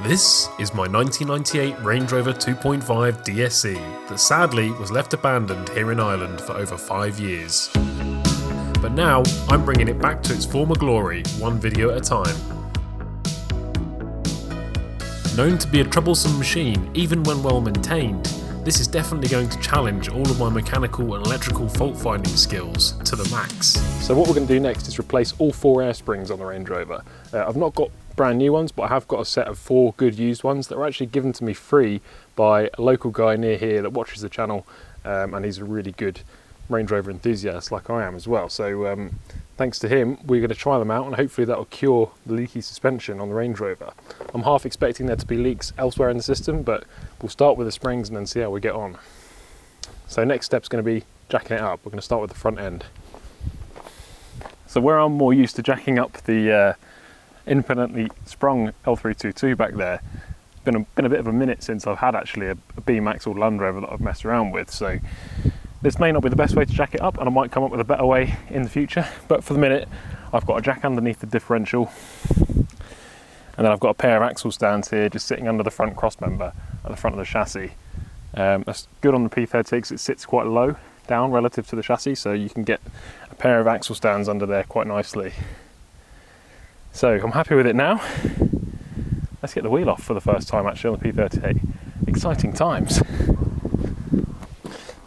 This is my 1998 Range Rover 2.5 DSE that sadly was left abandoned here in Ireland for over 5 years. But now I'm bringing it back to its former glory, one video at a time. Known to be a troublesome machine even when well maintained, this is definitely going to challenge all of my mechanical and electrical fault finding skills to the max. So what we're going to do next is replace all 4 air springs on the Range Rover. I've not got brand new ones, but I have got a set of 4 good used ones that were actually given to me free by a local guy near here that watches the channel, and he's a really good Range Rover enthusiast like I am as well. So thanks to him, we're going to try them out and hopefully that will cure the leaky suspension on the Range Rover. I'm half expecting there to be leaks elsewhere in the system, but we'll start with the springs and then see how we get on. So next step's going to be jacking it up. We're going to start with the front end. So where I'm more used to jacking up the independently sprung L322 back there, it's been a bit of a minute since I've had actually a B-Max or Land Rover that I've messed around with, so this may not be the best way to jack it up, and I might come up with a better way in the future, but for the minute I've got a jack underneath the differential, and then I've got a pair of axle stands here just sitting under the front cross member at the front of the chassis. That's good on the P38 because it sits quite low down relative to the chassis, so you can get a pair of axle stands under there quite nicely. So I'm happy with it now. Let's get the wheel off for the first time actually on the P38. Exciting times.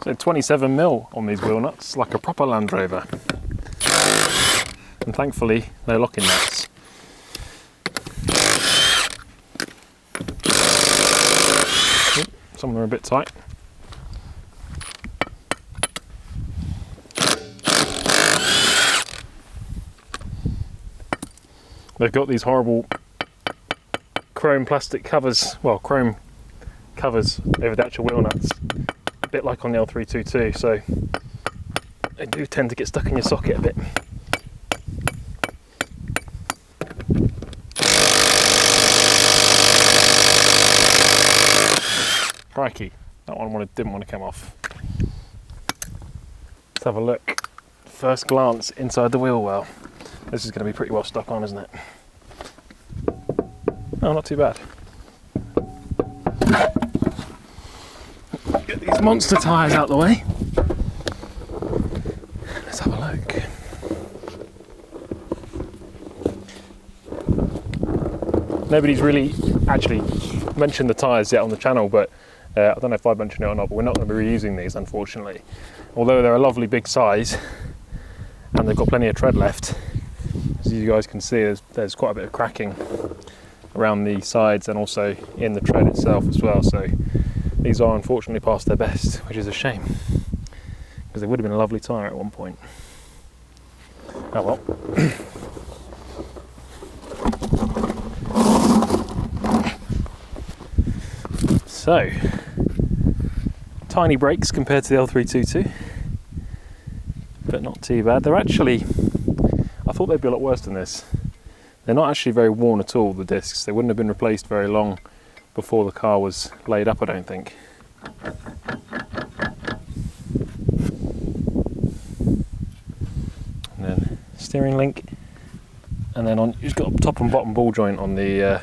So 27mm on these wheel nuts, like a proper Land Rover. And thankfully they're locking nuts. Some of them are a bit tight. They've got these horrible chrome plastic covers, well, chrome covers over the actual wheel nuts, a bit like on the L322, so they do tend to get stuck in your socket a bit. Crikey, that one didn't want to come off. Let's have a look. First glance inside the wheel well. This is going to be pretty well stuck on, isn't it? Oh, not too bad. Get these monster tyres out the way. Let's have a look. Nobody's really actually mentioned the tyres yet on the channel, but I don't know if I mentioned it or not, but we're not going to be reusing these, unfortunately. Although they're a lovely big size and they've got plenty of tread left. As you guys can see, there's quite a bit of cracking around the sides and also in the tread itself as well, so these are unfortunately past their best, which is a shame because they would have been a lovely tyre at one point. Oh well. So, tiny brakes compared to the L322, but not too bad. They're actually, I thought they'd be a lot worse than this. They're not actually very worn at all, the discs. They wouldn't have been replaced very long before the car was laid up, I don't think. And then steering link, and then you've got a top and bottom ball joint on the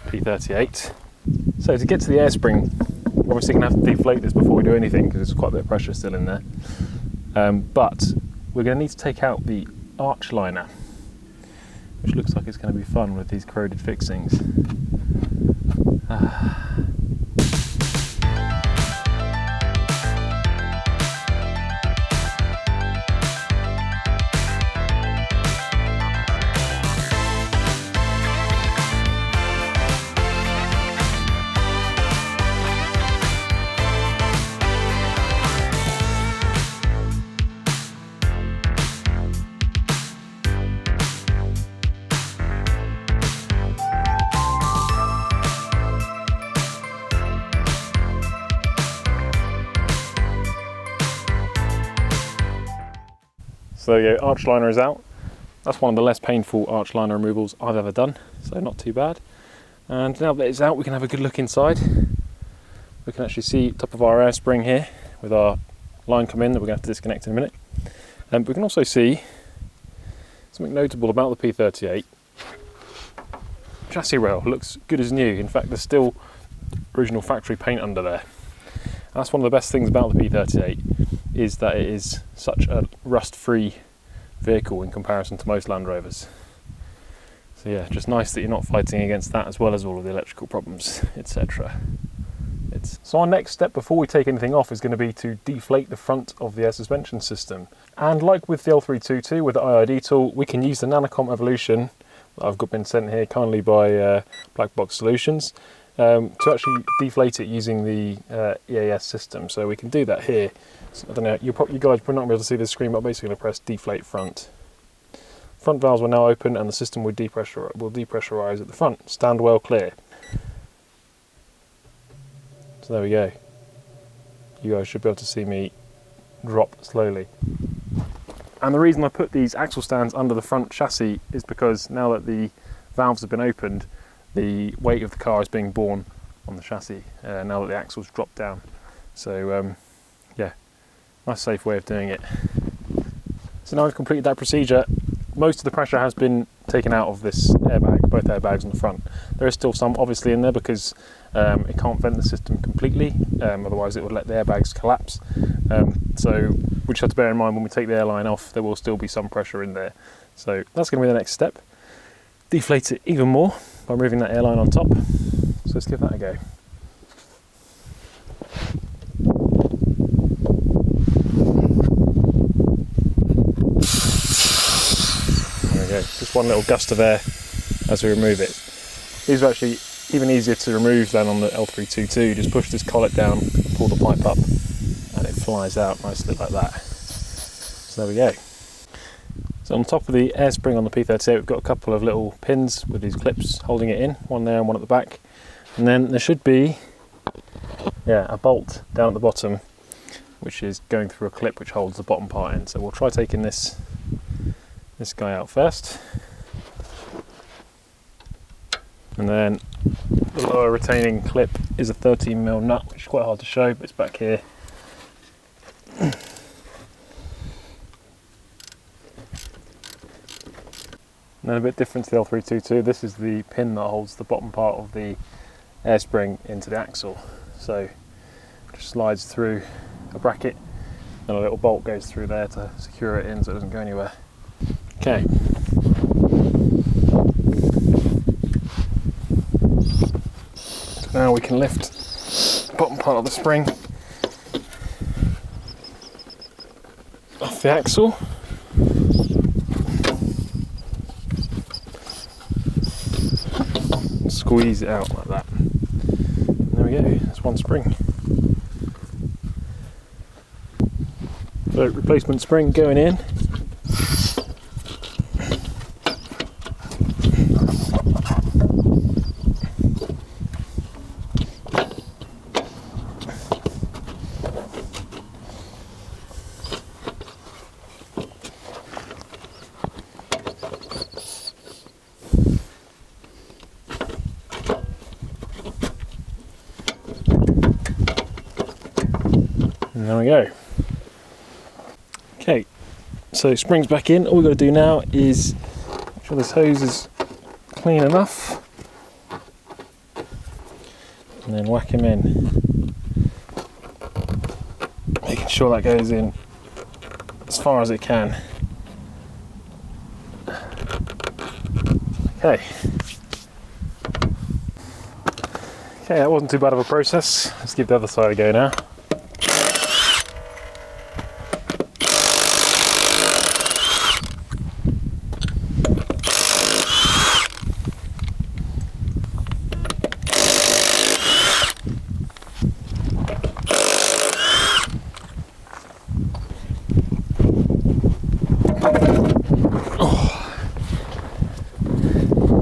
P38. So to get to the air spring, we're obviously going to have to deflate this before we do anything because there's quite a bit of pressure still in there. But we're going to need to take out the arch liner, which looks like it's going to be fun with these corroded fixings. So yeah, arch liner is out. That's one of the less painful arch liner removals I've ever done, so not too bad. And now that it's out, we can have a good look inside. We can actually see top of our air spring here with our line come in that we're going to have to disconnect in a minute. And we can also see something notable about the P38 chassis rail looks good as new. In fact, there's still original factory paint under there. That's one of the best things about the P38, is that it is such a rust-free vehicle in comparison to most Land Rovers. So yeah, just nice that you're not fighting against that as well as all of the electrical problems, etc. So our next step before we take anything off is going to be to deflate the front of the air suspension system. And like with the L322 with the IID tool, we can use the Nanocom Evolution that I've been sent here kindly by Black Box Solutions to actually deflate it using the EAS system. So we can do that here. So, I don't know, you guys will not be able to see this screen, but I'm basically going to press deflate front. Front valves will now open and the system will depressurize at the front. Stand well clear. So there we go. You guys should be able to see me drop slowly. And the reason I put these axle stands under the front chassis is because now that the valves have been opened, the weight of the car is being borne on the chassis now that the axles drop down. So yeah, nice safe way of doing it. So now I've completed that procedure. Most of the pressure has been taken out of this airbag, both airbags on the front. There is still some obviously in there because it can't vent the system completely, otherwise it would let the airbags collapse. So we just have to bear in mind when we take the airline off, there will still be some pressure in there. So that's going to be the next step. Deflate it even more by removing that airline on top. So let's give that a go. There we go, just one little gust of air as we remove it. These are actually even easier to remove than on the L322. Just push this collet down, pull the pipe up, and it flies out nicely like that. So there we go. So on top of the air spring on the P38, we've got a couple of little pins with these clips holding it in, one there and one at the back. And then there should be, yeah, a bolt down at the bottom, which is going through a clip which holds the bottom part in. So we'll try taking this guy out first. And then the lower retaining clip is a 13mm nut, which is quite hard to show, but it's back here. And then a bit different to the L322, this is the pin that holds the bottom part of the air spring into the axle. So it just slides through a bracket and a little bolt goes through there to secure it in so it doesn't go anywhere. Okay. Now we can lift the bottom part of the spring off the axle. And squeeze it out like that. And there we go, that's one spring. So replacement spring going in. And there we go. Okay, so springs back in. All we've got to do now is make sure this hose is clean enough and then whack him in. Making sure that goes in as far as it can. Okay. Okay, that wasn't too bad of a process. Let's give the other side a go now.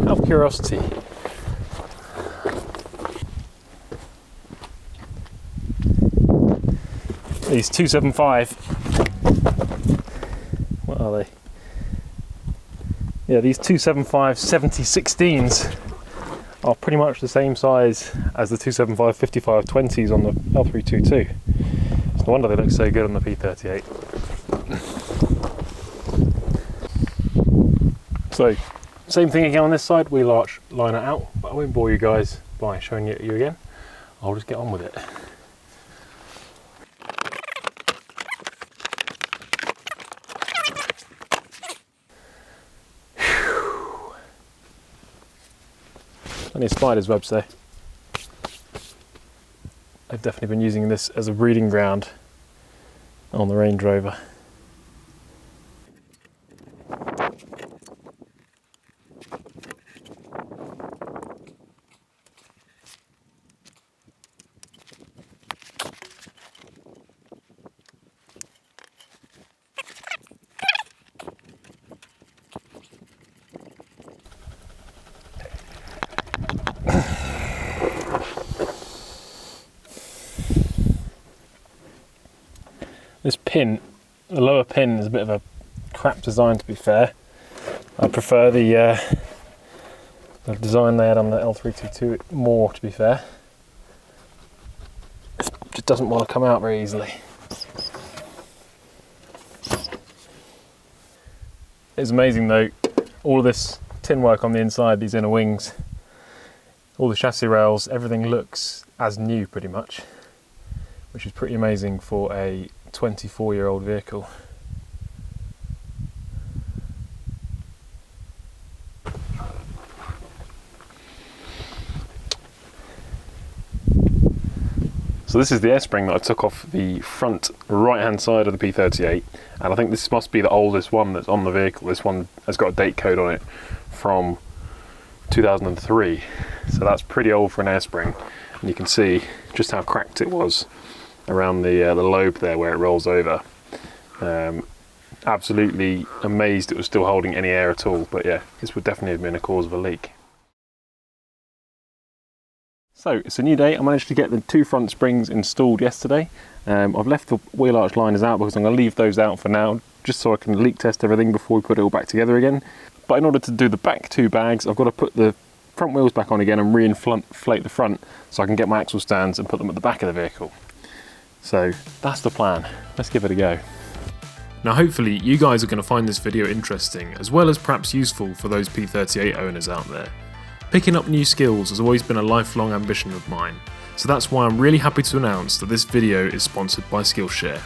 Out of curiosity, these 275, what are they? Yeah, these 275 7016s are pretty much the same size as the 275 5520s on the L322. It's no wonder they look so good on the P38. So Same thing again on this side, wheel arch liner out, but I won't bore you guys by showing it you again. I'll just get on with it. Whew. Plenty of spiders' webs there. I've definitely been using this as a breeding ground on the Range Rover. This pin, the lower pin, is a bit of a crap design, to be fair. I prefer the design they had on the L322 more, to be fair. It just doesn't want to come out very easily. It's amazing though, all of this tin work on the inside, these inner wings, all the chassis rails, everything looks as new pretty much, which is pretty amazing for a 24-year-old vehicle. So this is the air spring that I took off the front right hand side of the P38, and I think this must be the oldest one that's on the vehicle. This one has got a date code on it from 2003, so that's pretty old for an air spring, and you can see just how cracked it was around the lobe there where it rolls over. Absolutely amazed it was still holding any air at all, but yeah, this would definitely have been a cause of a leak. So it's a new day. I managed to get the two front springs installed yesterday. I've left the wheel arch liners out because I'm going to leave those out for now, just so I can leak test everything before we put it all back together again. But in order to do the back two bags, I've got to put the front wheels back on again and re-inflate the front so I can get my axle stands and put them at the back of the vehicle. So that's the plan. Let's give it a go. Now hopefully you guys are going to find this video interesting, as well as perhaps useful for those P38 owners out there. Picking up new skills has always been a lifelong ambition of mine, so that's why I'm really happy to announce that this video is sponsored by Skillshare.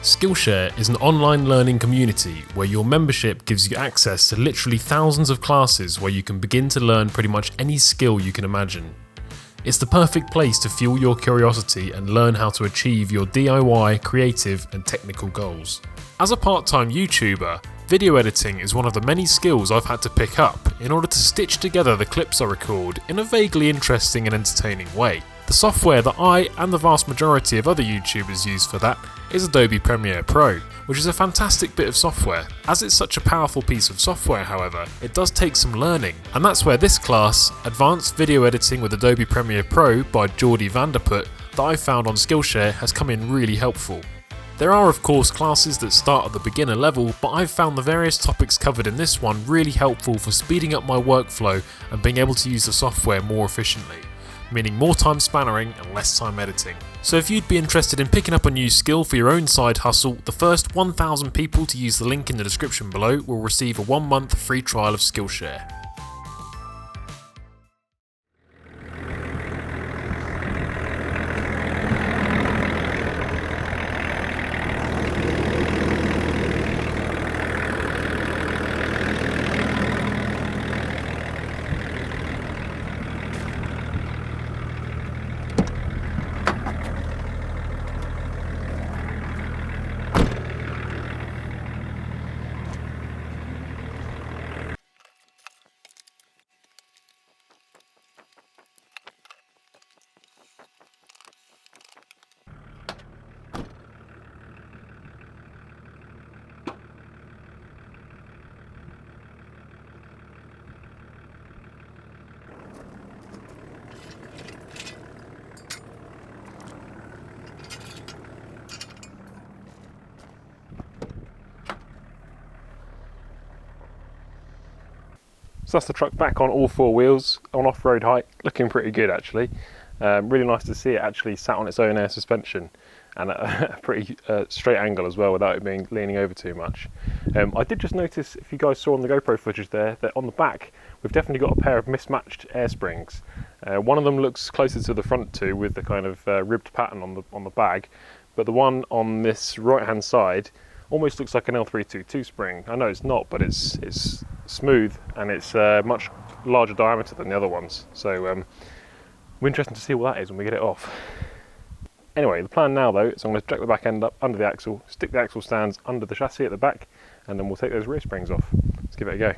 Skillshare is an online learning community where your membership gives you access to literally thousands of classes where you can begin to learn pretty much any skill you can imagine. It's the perfect place to fuel your curiosity and learn how to achieve your DIY, creative and technical goals. As a part-time YouTuber, video editing is one of the many skills I've had to pick up in order to stitch together the clips I record in a vaguely interesting and entertaining way. The software that I and the vast majority of other YouTubers use for that is Adobe Premiere Pro, which is a fantastic bit of software. As it's such a powerful piece of software, however, it does take some learning, and that's where this class, Advanced Video Editing with Adobe Premiere Pro by Geordie Vanderput, that I found on Skillshare has come in really helpful. There are of course classes that start at the beginner level, but I've found the various topics covered in this one really helpful for speeding up my workflow and being able to use the software more efficiently, meaning more time spannering and less time editing. So if you'd be interested in picking up a new skill for your own side hustle, the first 1,000 people to use the link in the description below will receive a 1-month free trial of Skillshare. So that's the truck back on all four wheels, on off-road height, looking pretty good actually. Really nice to see it actually sat on its own air suspension. and at a pretty straight angle as well, without it being leaning over too much. I did just notice, if you guys saw on the GoPro footage there, that on the back we've definitely got a pair of mismatched air springs. One of them looks closer to the front two with the kind of ribbed pattern on the bag, but the one on this right hand side almost looks like an L322 spring. I know it's not, but it's smooth and it's much larger diameter than the other ones. So we're interested to see what that is when we get it off. Anyway, the plan now though is I'm going to jack the back end up under the axle, stick the axle stands under the chassis at the back, and then we'll take those rear springs off. Let's give it a go.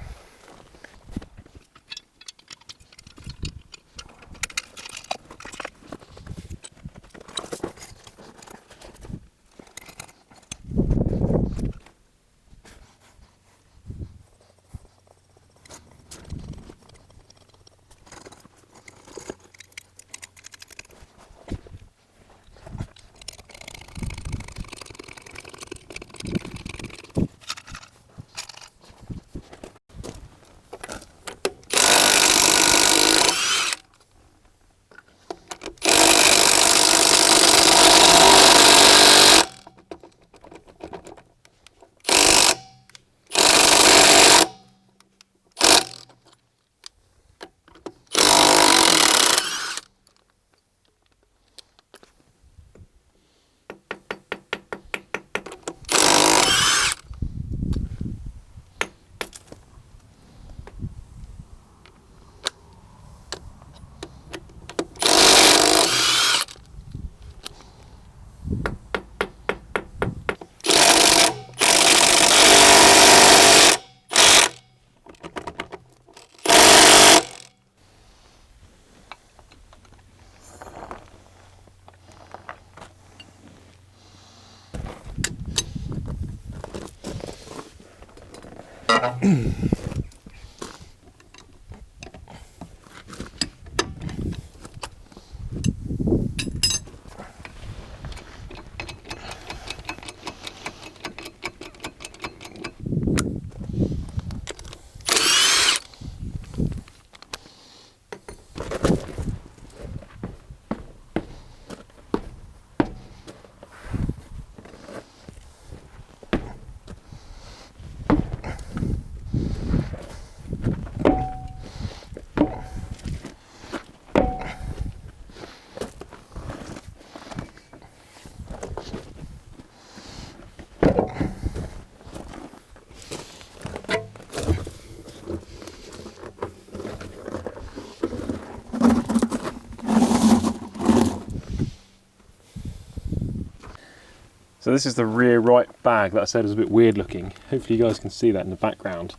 So this is the rear right bag that I said was a bit weird looking. Hopefully you guys can see that in the background.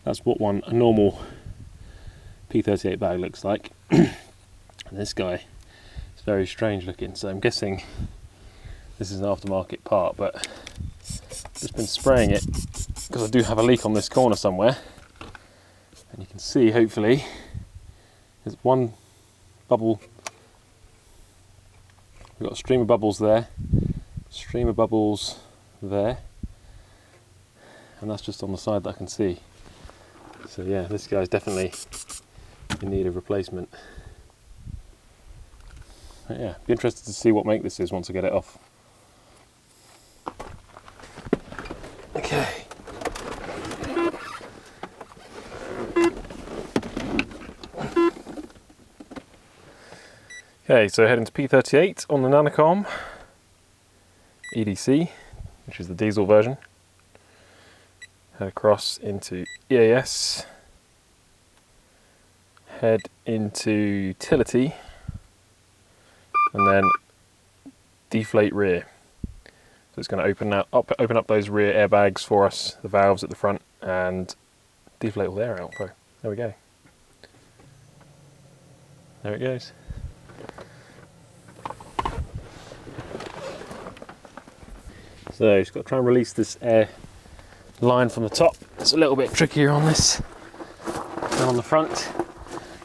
That's what a normal P38 bag looks like. And this guy is very strange looking, so I'm guessing this is an aftermarket part, but I've just been spraying it because I do have a leak on this corner somewhere. And you can see, hopefully, there's one bubble. We've got a stream of bubbles there. Stream of bubbles there, and that's just on the side that I can see. So yeah, this guy's definitely in need of replacement. But yeah, be interested to see what make this is once I get it off. Okay. Okay, so heading to P38 on the Nanocom EDC, which is the diesel version. Head across into EAS, head into utility, and then deflate rear. So it's going to open up those rear airbags for us, the valves at the front, and deflate all the air out. So there we go. There it goes. So just got to try and release this air line from the top. It's a little bit trickier on this than on the front.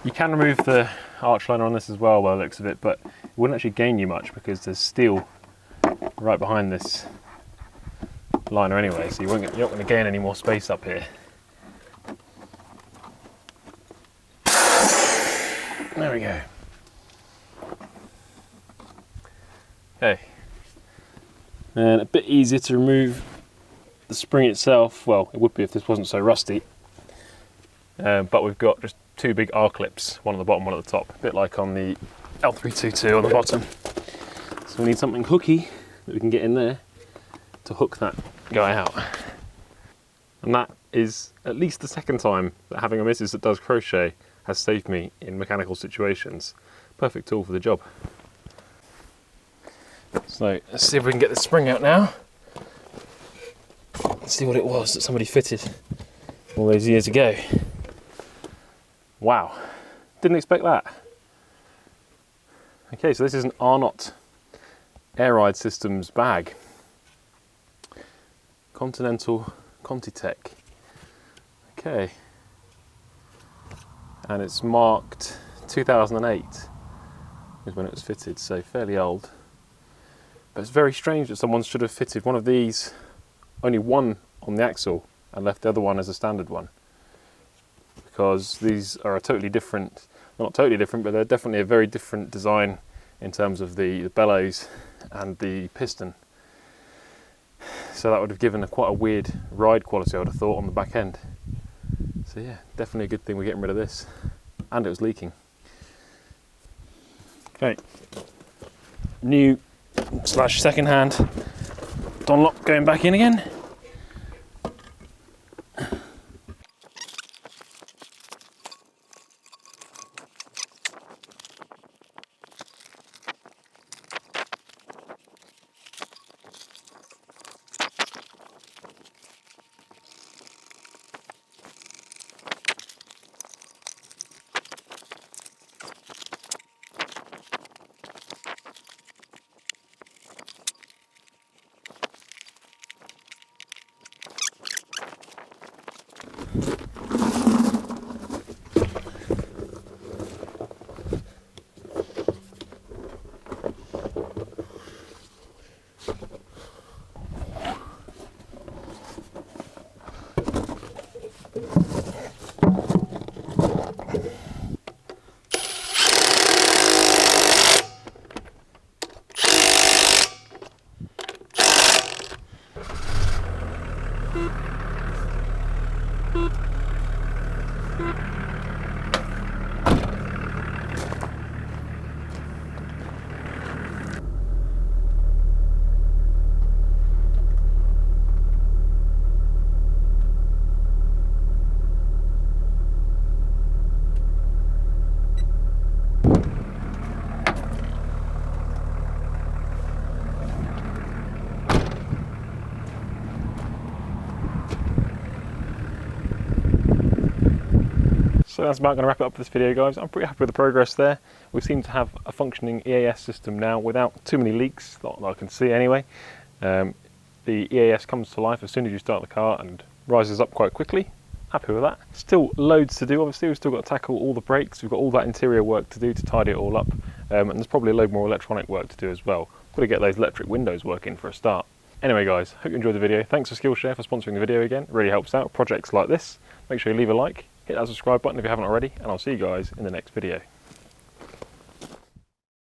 You can remove the arch liner on this as well by the looks of it, but it wouldn't actually gain you much because there's steel right behind this liner anyway, so you're not going to gain any more space up here. There we go. Okay, and a bit easier to remove the spring itself. Well, it would be if this wasn't so rusty, but we've got just two big R-clips, one on the bottom, one at the top, a bit like on the L322 on the bottom. So we need something hooky that we can get in there to hook that guy out. And that is at least the second time that having a missus that does crochet has saved me in mechanical situations. Perfect tool for the job. So let's see if we can get the spring out now. Let's see what it was that somebody fitted all those years ago. Wow, didn't expect that. Okay, so this is an Arnott Air Ride Systems bag. Continental Contitech. Okay. And it's marked 2008 is when it was fitted, so fairly old. But it's very strange that someone should have fitted one of these, only one on the axle, and left the other one as a standard one. Because these are a totally different, well, not totally different, but they're definitely a very different design in terms of the bellows and the piston. So that would have given quite a weird ride quality, I would have thought, on the back end. So yeah, definitely a good thing we're getting rid of this. And it was leaking. Okay, new / second hand Dunlop going back in again. So that's about going to wrap it up for this video, guys. I'm pretty happy with the progress there. We seem to have a functioning EAS system now without too many leaks, that I can see anyway. The EAS comes to life as soon as you start the car and rises up quite quickly. Happy with that. Still loads to do, obviously. We've still got to tackle all the brakes. We've got all that interior work to do to tidy it all up. And there's probably a load more electronic work to do as well. Got to get those electric windows working for a start. Anyway, guys, hope you enjoyed the video. Thanks to Skillshare for sponsoring the video again. It really helps out projects like this. Make sure you leave a like. Hit that subscribe button if you haven't already, and I'll see you guys in the next video.